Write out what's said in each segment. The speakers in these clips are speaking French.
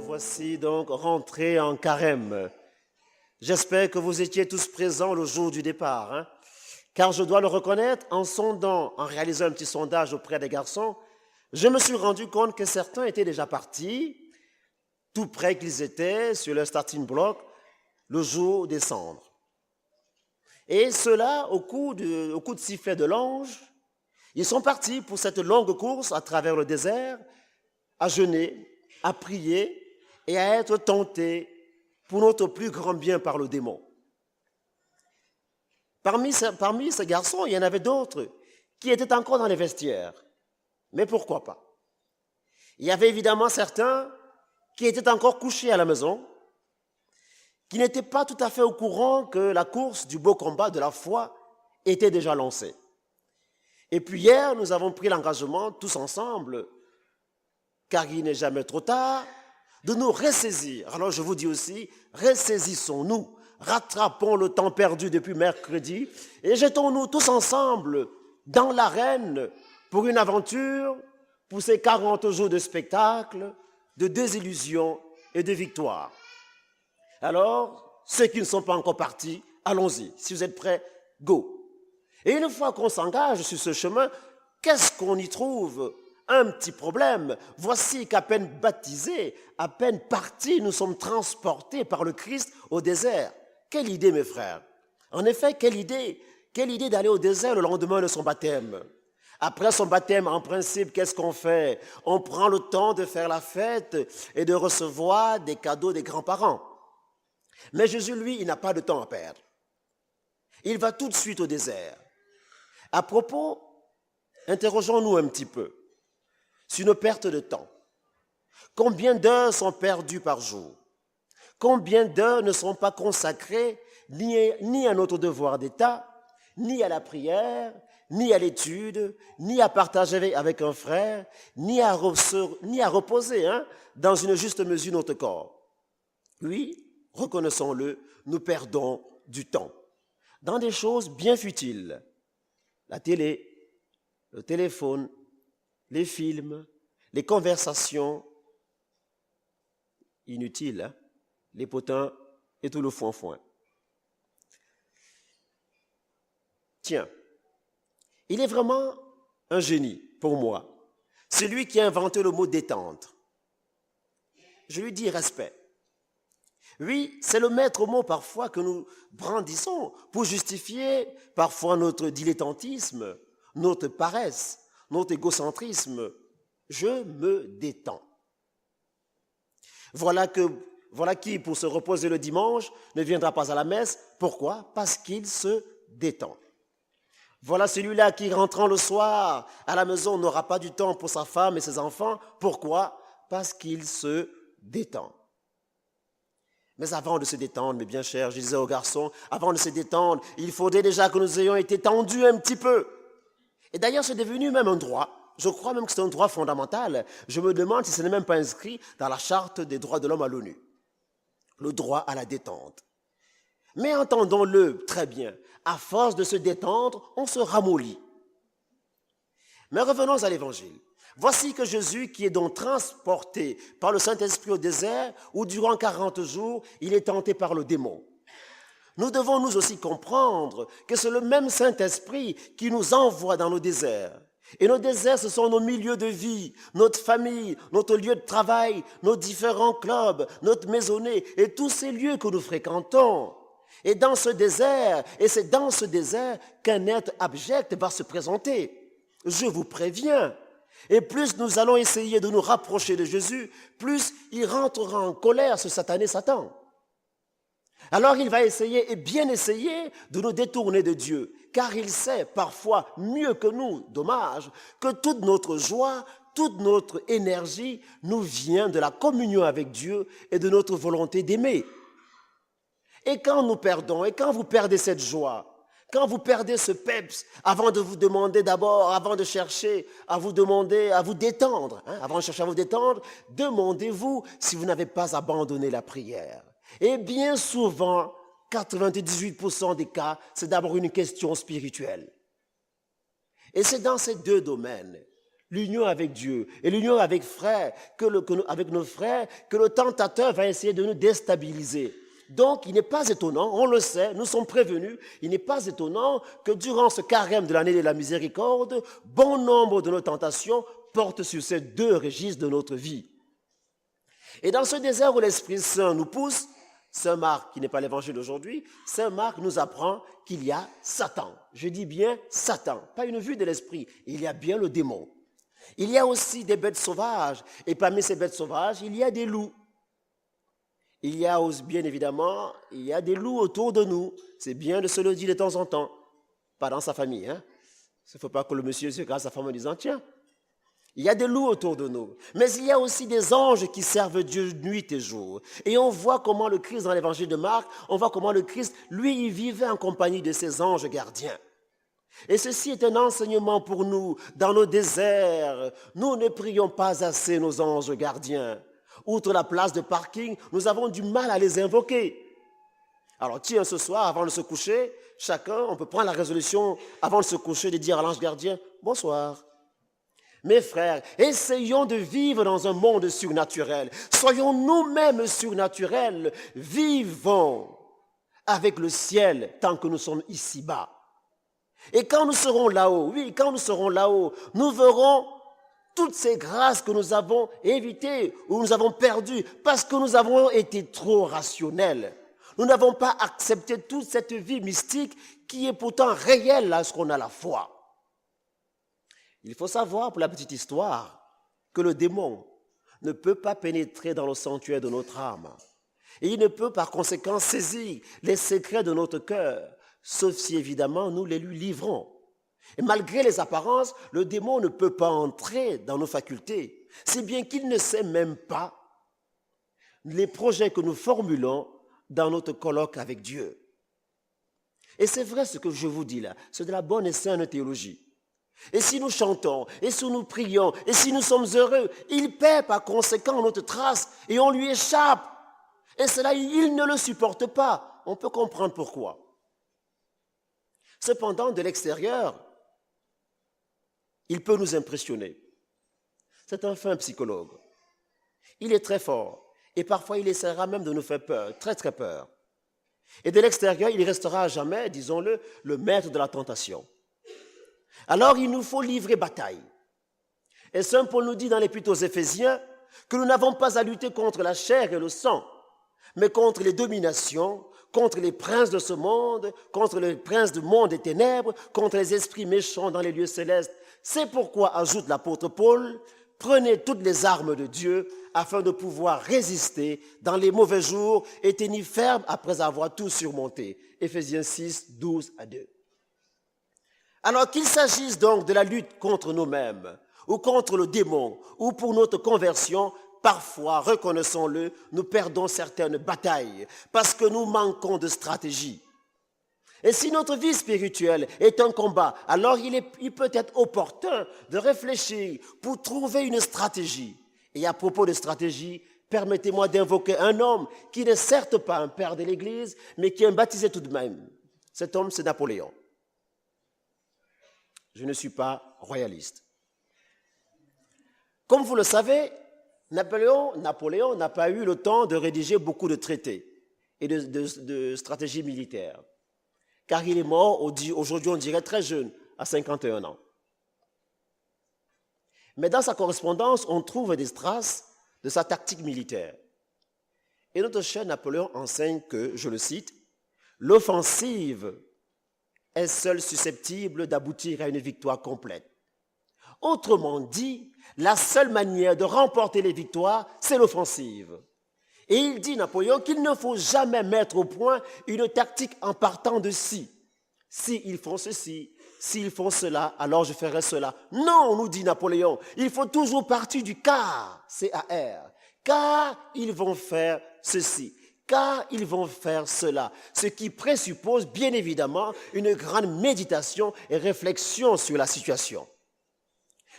voici donc rentrés en carême. J'espère que vous étiez tous présents le jour du départ, car je dois le reconnaître, en réalisant un petit sondage auprès des garçons, je me suis rendu compte que certains étaient déjà partis, tout près qu'ils étaient sur leur starting block le jour des cendres. Et ceux-là, au coup de sifflet de l'ange, ils sont partis pour cette longue course à travers le désert, à jeûner, à prier et à être tentés pour notre plus grand bien par le démon. Parmi ces garçons, il y en avait d'autres qui étaient encore dans les vestiaires. Mais pourquoi pas? Il y avait évidemment certains qui étaient encore couchés à la maison, qui n'étaient pas tout à fait au courant que la course du beau combat de la foi était déjà lancée. Et puis hier, nous avons pris l'engagement, tous ensemble, car il n'est jamais trop tard, de nous ressaisir. Alors je vous dis aussi, ressaisissons-nous, rattrapons le temps perdu depuis mercredi et jetons-nous tous ensemble dans l'arène pour une aventure, pour ces 40 jours de spectacle, de désillusion et de victoire. Alors, ceux qui ne sont pas encore partis, allons-y. Si vous êtes prêts, go. Et une fois qu'on s'engage sur ce chemin, qu'est-ce qu'on y trouve? Un petit problème. Voici qu'à peine baptisés, à peine partis, nous sommes transportés par le Christ au désert. Quelle idée, mes frères! En effet, quelle idée d'aller au désert le lendemain de son baptême. Après son baptême, en principe, qu'est-ce qu'on fait? On prend le temps de faire la fête et de recevoir des cadeaux des grands-parents. Mais Jésus, lui, il n'a pas de temps à perdre. Il va tout de suite au désert. À propos, interrogeons-nous un petit peu sur nos pertes de temps. Combien d'heures sont perdues par jour? Combien d'heures ne sont pas consacrées ni à notre devoir d'État, ni à la prière, ni à l'étude, ni à partager avec un frère, ni à reposer dans une juste mesure notre corps? Oui, reconnaissons-le, nous perdons du temps dans des choses bien futiles. La télé, le téléphone, les films, les conversations inutiles, les potins et tout le foin-foin. Tiens, il est vraiment un génie pour moi. C'est lui qui a inventé le mot détente. Je lui dis respect. Oui, c'est le maître mot parfois que nous brandissons pour justifier parfois notre dilettantisme, notre paresse, notre égocentrisme. Je me détends. Voilà qui, pour se reposer le dimanche, ne viendra pas à la messe. Pourquoi? Parce qu'il se détend. Voilà celui-là qui, rentrant le soir à la maison, n'aura pas du temps pour sa femme et ses enfants. Pourquoi? Parce qu'il se détend. Mais avant de se détendre, mes bien chers, je disais aux garçons, avant de se détendre, il faudrait déjà que nous ayons été tendus un petit peu. Et d'ailleurs, c'est devenu même un droit. Je crois même que c'est un droit fondamental. Je me demande si ce n'est même pas inscrit dans la charte des droits de l'homme à l'ONU. Le droit à la détente. Mais entendons-le très bien, à force de se détendre, on se ramollit. Mais revenons à l'Évangile. Voici que Jésus, qui est donc transporté par le Saint-Esprit au désert, où durant 40 jours, il est tenté par le démon. Nous devons nous aussi comprendre que c'est le même Saint-Esprit qui nous envoie dans nos déserts. Et nos déserts, ce sont nos milieux de vie, notre famille, notre lieu de travail, nos différents clubs, notre maisonnée et tous ces lieux que nous fréquentons. Et dans ce désert, et c'est dans ce désert qu'un être abject va se présenter. Je vous préviens. Et plus nous allons essayer de nous rapprocher de Jésus, plus il rentrera en colère, ce satané Satan. Alors il va essayer, et bien essayer, de nous détourner de Dieu, car il sait parfois mieux que nous, dommage, que toute notre joie, toute notre énergie nous vient de la communion avec Dieu et de notre volonté d'aimer. Et quand nous perdons, et quand vous perdez cette joie, quand vous perdez ce peps, avant de vous demander d'abord, avant de chercher à vous demander, à vous détendre, avant de chercher à vous détendre, demandez-vous si vous n'avez pas abandonné la prière. Et bien souvent, 98% des cas, c'est d'abord une question spirituelle. Et c'est dans ces deux domaines, l'union avec Dieu et l'union avec avec nos frères, que le tentateur va essayer de nous déstabiliser. Donc, il n'est pas étonnant, on le sait, nous sommes prévenus, il n'est pas étonnant que durant ce carême de l'année de la miséricorde, bon nombre de nos tentations portent sur ces deux registres de notre vie. Et dans ce désert où l'Esprit Saint nous pousse, Saint Marc, qui n'est pas l'évangile d'aujourd'hui, Saint Marc nous apprend qu'il y a Satan. Je dis bien Satan, pas une vue de l'esprit, il y a bien le démon. Il y a aussi des bêtes sauvages, et parmi ces bêtes sauvages, il y a des loups. Il y a aussi, bien évidemment, il y a des loups autour de nous. C'est bien de se le dire de temps en temps, pas dans sa famille. Il ne faut pas que le monsieur se grasse sa femme en disant, tiens, il y a des loups autour de nous. Mais il y a aussi des anges qui servent Dieu nuit et jour. Et on voit comment le Christ, dans l'évangile de Marc, on voit comment le Christ, lui, il vivait en compagnie de ses anges gardiens. Et ceci est un enseignement pour nous dans nos déserts. Nous ne prions pas assez nos anges gardiens. Outre la place de parking, nous avons du mal à les invoquer. Alors tiens, ce soir, avant de se coucher, chacun, on peut prendre la résolution avant de se coucher de dire à l'ange gardien, bonsoir. Mes frères, essayons de vivre dans un monde surnaturel. Soyons nous-mêmes surnaturels. Vivons avec le ciel tant que nous sommes ici-bas. Et quand nous serons là-haut, oui, quand nous serons là-haut, nous verrons toutes ces grâces que nous avons évitées ou nous avons perdues parce que nous avons été trop rationnels. Nous n'avons pas accepté toute cette vie mystique qui est pourtant réelle lorsqu'on a la foi. Il faut savoir, pour la petite histoire, que le démon ne peut pas pénétrer dans le sanctuaire de notre âme. Et il ne peut par conséquent saisir les secrets de notre cœur, sauf si évidemment nous les lui livrons. Et malgré les apparences, le démon ne peut pas entrer dans nos facultés, si bien qu'il ne sait même pas les projets que nous formulons dans notre colloque avec Dieu. Et c'est vrai ce que je vous dis là, c'est de la bonne et saine théologie. Et si nous chantons, et si nous prions, et si nous sommes heureux, il perd par conséquent notre trace et on lui échappe. Et cela, il ne le supporte pas. On peut comprendre pourquoi. Cependant, de l'extérieur, il peut nous impressionner. C'est un fin psychologue. Il est très fort et parfois il essaiera même de nous faire peur, très très peur. Et de l'extérieur, il restera à jamais, disons-le, le maître de la tentation. Alors il nous faut livrer bataille. Et Saint Paul nous dit dans l'Épître aux Éphésiens que nous n'avons pas à lutter contre la chair et le sang, mais contre les dominations, contre les princes de ce monde, contre les princes du monde des ténèbres, contre les esprits méchants dans les lieux célestes. C'est pourquoi, ajoute l'apôtre Paul, prenez toutes les armes de Dieu afin de pouvoir résister dans les mauvais jours et tenir ferme après avoir tout surmonté. Éphésiens 6, 12 à 2. Alors qu'il s'agisse donc de la lutte contre nous-mêmes, ou contre le démon, ou pour notre conversion, parfois, reconnaissons-le, nous perdons certaines batailles parce que nous manquons de stratégie. Et si notre vie spirituelle est un combat, alors il peut être opportun de réfléchir pour trouver une stratégie. Et à propos de stratégie, permettez-moi d'invoquer un homme qui n'est certes pas un père de l'Église, mais qui est baptisé tout de même. Cet homme, c'est Napoléon. Je ne suis pas royaliste. Comme vous le savez, Napoléon n'a pas eu le temps de rédiger beaucoup de traités et de stratégies militaires, car il est mort, aujourd'hui on dirait très jeune, à 51 ans. Mais dans sa correspondance, on trouve des traces de sa tactique militaire. Et notre cher Napoléon enseigne que, je le cite, « L'offensive est seule susceptible d'aboutir à une victoire complète. Autrement dit, la seule manière de remporter les victoires, c'est l'offensive. » Et il dit, Napoléon, qu'il ne faut jamais mettre au point une tactique en partant de si. S'ils font ceci, s'ils font cela, alors je ferai cela. Non, nous dit Napoléon, il faut toujours partir du car, C-A-R. Car ils vont faire ceci, car ils vont faire cela. Ce qui présuppose bien évidemment une grande méditation et réflexion sur la situation.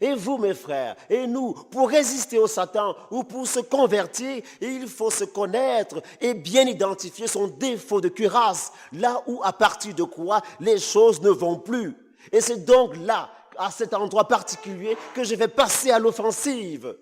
Et vous, mes frères, et nous, pour résister au Satan ou pour se convertir, il faut se connaître et bien identifier son défaut de cuirasse, là où, à partir de quoi, les choses ne vont plus. Et c'est donc là à cet endroit particulier que je vais passer à l'offensive.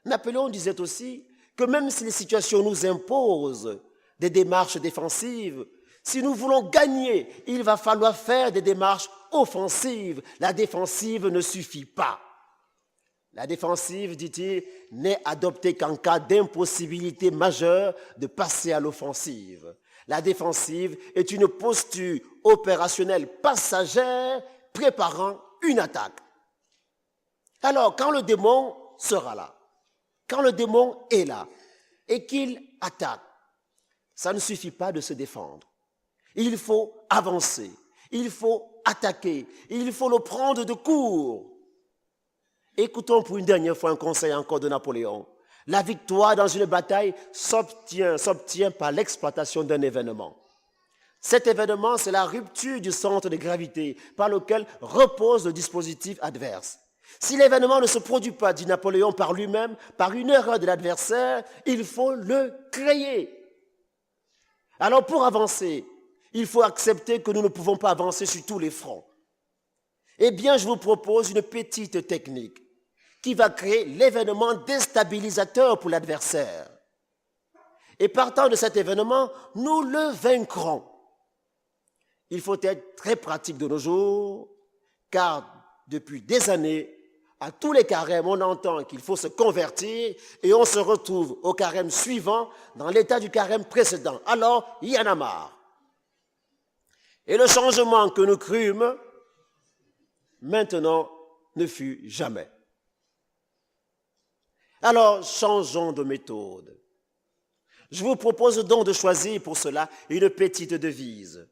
Napoléon disait aussi que même si les situations nous imposent des démarches défensives, si nous voulons gagner, il va falloir faire des démarches offensives. La défensive ne suffit pas. La défensive, dit-il, n'est adoptée qu'en cas d'impossibilité majeure de passer à l'offensive. La défensive est une posture opérationnelle passagère préparant une attaque. Alors, quand le démon sera là, quand le démon est là et qu'il attaque, ça ne suffit pas de se défendre. Il faut avancer, il faut attaquer, il faut le prendre de court. Écoutons pour une dernière fois un conseil encore de Napoléon. La victoire dans une bataille s'obtient par l'exploitation d'un événement. Cet événement, c'est la rupture du centre de gravité par lequel repose le dispositif adverse. Si l'événement ne se produit pas, dit Napoléon par lui-même, par une erreur de l'adversaire, il faut le créer. Alors pour avancer, il faut accepter que nous ne pouvons pas avancer sur tous les fronts. Eh bien, je vous propose une petite technique qui va créer l'événement déstabilisateur pour l'adversaire. Et partant de cet événement, nous le vaincrons. Il faut être très pratique de nos jours, car depuis des années, à tous les carèmes, on entend qu'il faut se convertir et on se retrouve au carême suivant dans l'état du carême précédent. Alors, il y en a marre. Et le changement que nous crûmes, maintenant, ne fut jamais. Alors, changeons de méthode. Je vous propose donc de choisir pour cela une petite devise.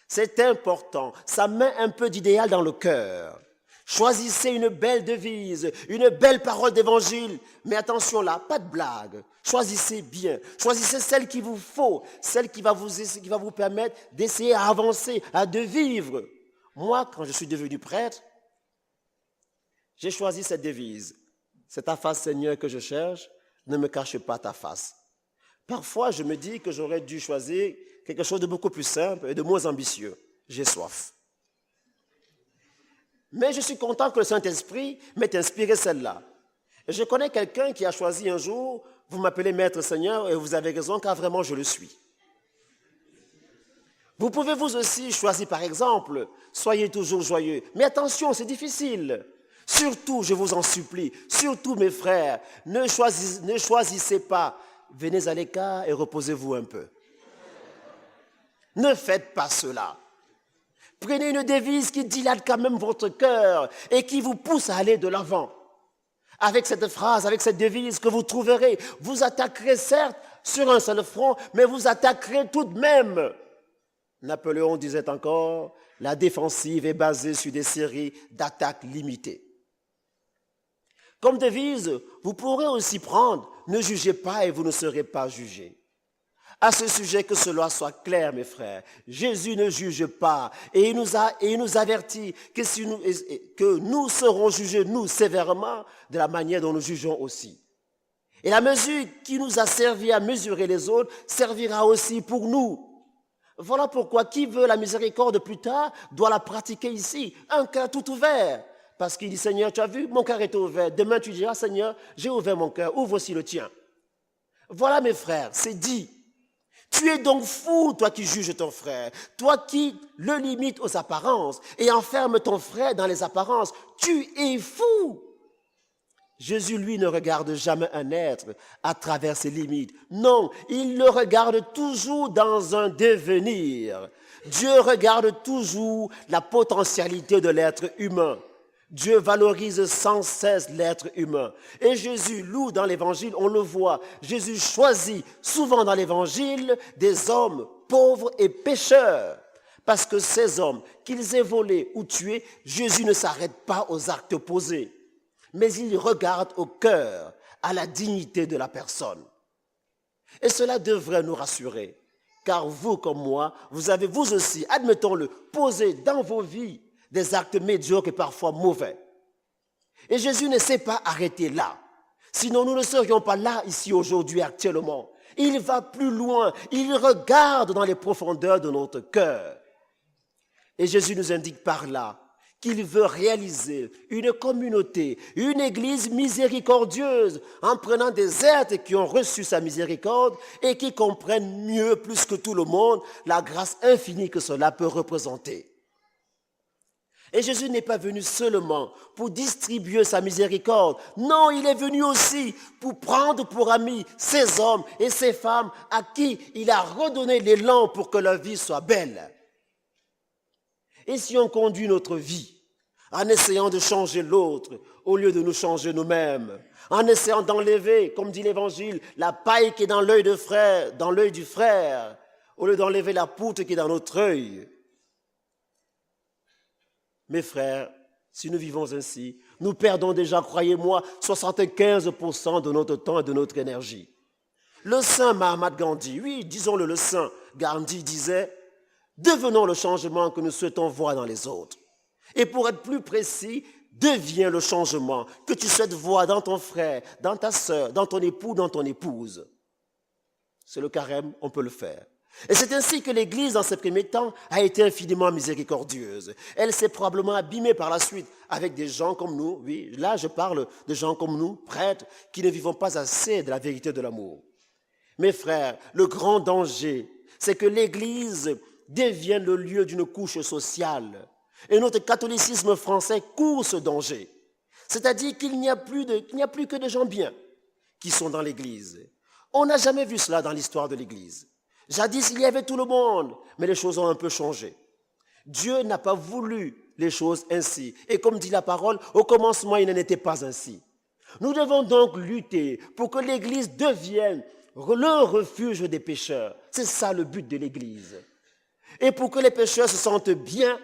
C'est important, ça met un peu d'idéal dans le cœur. Choisissez une belle devise, une belle parole d'évangile. Mais attention là, pas de blague. Choisissez bien. Choisissez celle qu'il vous faut, celle qui va vous permettre d'essayer à avancer, de vivre. Moi, quand je suis devenu prêtre, j'ai choisi cette devise. C'est ta face, Seigneur, que je cherche, ne me cache pas ta face. Parfois, je me dis que j'aurais dû choisir quelque chose de beaucoup plus simple et de moins ambitieux. J'ai soif. Mais je suis content que le Saint-Esprit m'ait inspiré celle-là. Et je connais quelqu'un qui a choisi un jour, vous m'appelez Maître Seigneur, et vous avez raison, car vraiment je le suis. Vous pouvez vous aussi choisir par exemple, soyez toujours joyeux. Mais attention, c'est difficile. Surtout, je vous en supplie, surtout mes frères, ne choisissez pas, venez à l'écart et reposez-vous un peu. Ne faites pas cela. Prenez une devise qui dilate quand même votre cœur et qui vous pousse à aller de l'avant. Avec cette phrase, avec cette devise que vous trouverez, vous attaquerez certes sur un seul front, mais vous attaquerez tout de même. Napoléon disait encore, la défensive est basée sur des séries d'attaques limitées. Comme devise, vous pourrez aussi prendre, ne jugez pas et vous ne serez pas jugés. À ce sujet, que cela soit clair, mes frères, Jésus ne juge pas et il nous avertit que nous serons jugés, nous, sévèrement, de la manière dont nous jugeons aussi. Et la mesure qui nous a servi à mesurer les autres servira aussi pour nous. Voilà pourquoi qui veut la miséricorde plus tard doit la pratiquer ici, un cœur tout ouvert. Parce qu'il dit, Seigneur, tu as vu, mon cœur est ouvert. Demain, tu diras, Seigneur, j'ai ouvert mon cœur, ouvre aussi le tien. Voilà, mes frères, c'est dit. Tu es donc fou, toi qui juges ton frère, toi qui le limites aux apparences et enfermes ton frère dans les apparences. Tu es fou. Jésus, lui, ne regarde jamais un être à travers ses limites. Non, il le regarde toujours dans un devenir. Dieu regarde toujours la potentialité de l'être humain. Dieu valorise sans cesse l'être humain. Et Jésus loue dans l'évangile, on le voit, Jésus choisit souvent dans l'évangile des hommes pauvres et pécheurs. Parce que ces hommes, qu'ils aient volé ou tué, Jésus ne s'arrête pas aux actes posés. Mais il regarde au cœur, à la dignité de la personne. Et cela devrait nous rassurer. Car vous comme moi, vous avez vous aussi, admettons-le, posé dans vos vies des actes médiocres et parfois mauvais. Et Jésus ne s'est pas arrêté là. Sinon, nous ne serions pas là, ici, aujourd'hui, actuellement. Il va plus loin. Il regarde dans les profondeurs de notre cœur. Et Jésus nous indique par là qu'il veut réaliser une communauté, une église miséricordieuse, en prenant des êtres qui ont reçu sa miséricorde et qui comprennent mieux, plus que tout le monde, la grâce infinie que cela peut représenter. Et Jésus n'est pas venu seulement pour distribuer sa miséricorde. Non, il est venu aussi pour prendre pour amis ces hommes et ces femmes à qui il a redonné l'élan pour que leur vie soit belle. Et si on conduit notre vie en essayant de changer l'autre au lieu de nous changer nous-mêmes, en essayant d'enlever, comme dit l'Évangile, la paille qui est dans l'œil du frère, au lieu d'enlever la poutre qui est dans notre œil. Mes frères, si nous vivons ainsi, nous perdons déjà, croyez-moi, 75% de notre temps et de notre énergie. Le saint Mahatma Gandhi, oui, disons-le, le saint Gandhi disait « Devenons le changement que nous souhaitons voir dans les autres. » Et pour être plus précis, deviens le changement que tu souhaites voir dans ton frère, dans ta sœur, dans ton époux, dans ton épouse. C'est le carême, on peut le faire. Et c'est ainsi que l'Église, dans ses premiers temps, a été infiniment miséricordieuse. Elle s'est probablement abîmée par la suite avec des gens comme nous. Oui, là je parle de gens comme nous, prêtres, qui ne vivons pas assez de la vérité de l'amour. Mes frères, le grand danger, c'est que l'Église devienne le lieu d'une couche sociale. Et notre catholicisme français court ce danger. C'est-à-dire qu'il n'y a plus que des gens bien qui sont dans l'Église. On n'a jamais vu cela dans l'histoire de l'Église. Jadis, il y avait tout le monde, mais les choses ont un peu changé. Dieu n'a pas voulu les choses ainsi. Et comme dit la parole, au commencement, il n'en était pas ainsi. Nous devons donc lutter pour que l'Église devienne le refuge des pécheurs. C'est ça le but de l'Église. Et pour que les pécheurs se sentent bien,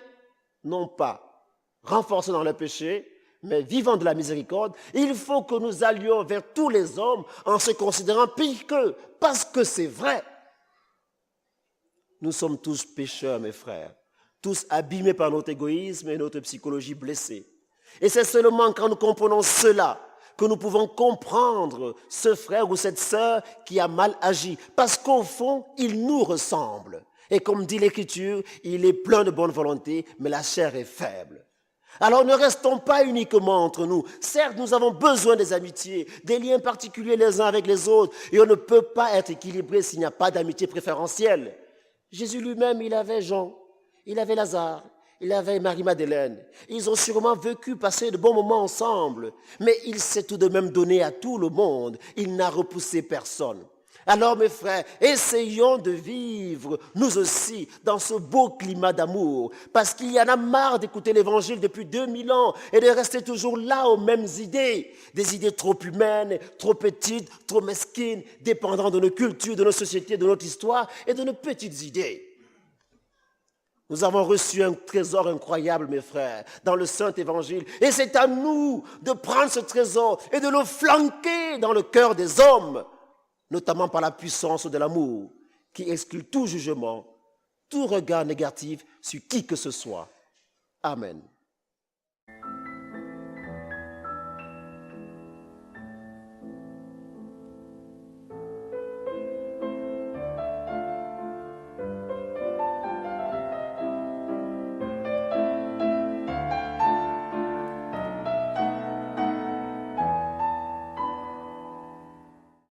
non pas renforcés dans le péché, mais vivant de la miséricorde, il faut que nous allions vers tous les hommes en se considérant pire qu'eux, parce que c'est vrai. Nous sommes tous pécheurs, mes frères, tous abîmés par notre égoïsme et notre psychologie blessée. Et c'est seulement quand nous comprenons cela que nous pouvons comprendre ce frère ou cette sœur qui a mal agi, parce qu'au fond, il nous ressemble. Et comme dit l'Écriture, il est plein de bonne volonté, mais la chair est faible. Alors ne restons pas uniquement entre nous. Certes, nous avons besoin des amitiés, des liens particuliers les uns avec les autres, et on ne peut pas être équilibré s'il n'y a pas d'amitié préférentielle. Jésus lui-même, il avait Jean, il avait Lazare, il avait Marie-Madeleine. Ils ont sûrement passé de bons moments ensemble, mais il s'est tout de même donné à tout le monde. Il n'a repoussé personne. Alors, mes frères, essayons de vivre, nous aussi, dans ce beau climat d'amour, parce qu'il y en a marre d'écouter l'Évangile depuis 2000 ans et de rester toujours là aux mêmes idées, des idées trop humaines, trop petites, trop mesquines, dépendant de nos cultures, de nos sociétés, de notre histoire et de nos petites idées. Nous avons reçu un trésor incroyable, mes frères, dans le Saint-Évangile, et c'est à nous de prendre ce trésor et de le flanquer dans le cœur des hommes, notamment par la puissance de l'amour, qui exclut tout jugement, tout regard négatif sur qui que ce soit. Amen.